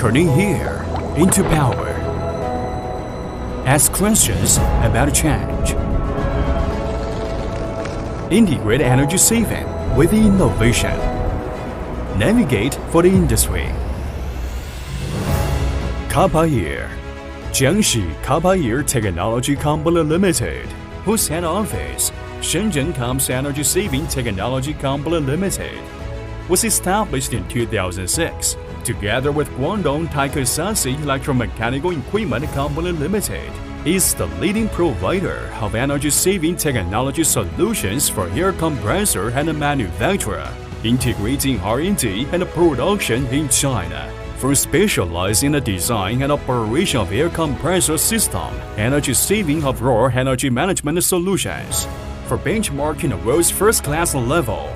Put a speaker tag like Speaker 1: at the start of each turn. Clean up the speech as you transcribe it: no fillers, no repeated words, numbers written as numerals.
Speaker 1: turning here into power. Ask questions about change. Integrate energy saving with innovation. Navigate for the industry. KAPA Year, Jiangxi KAPA Year Technology Company Limited, whose head office, Shenzhen Comps Energy Saving Technology Company Limited, was established in 2006, together with Guangdong Taikasasi Electromechanical Equipment Company Limited, is the leading provider of energy-saving technology solutions for air compressor and manufacturer, integrating R&D and production in China. For specializing in the design and operation of air compressor system, energy saving of raw energy management solutions. For benchmarking the world's first-class level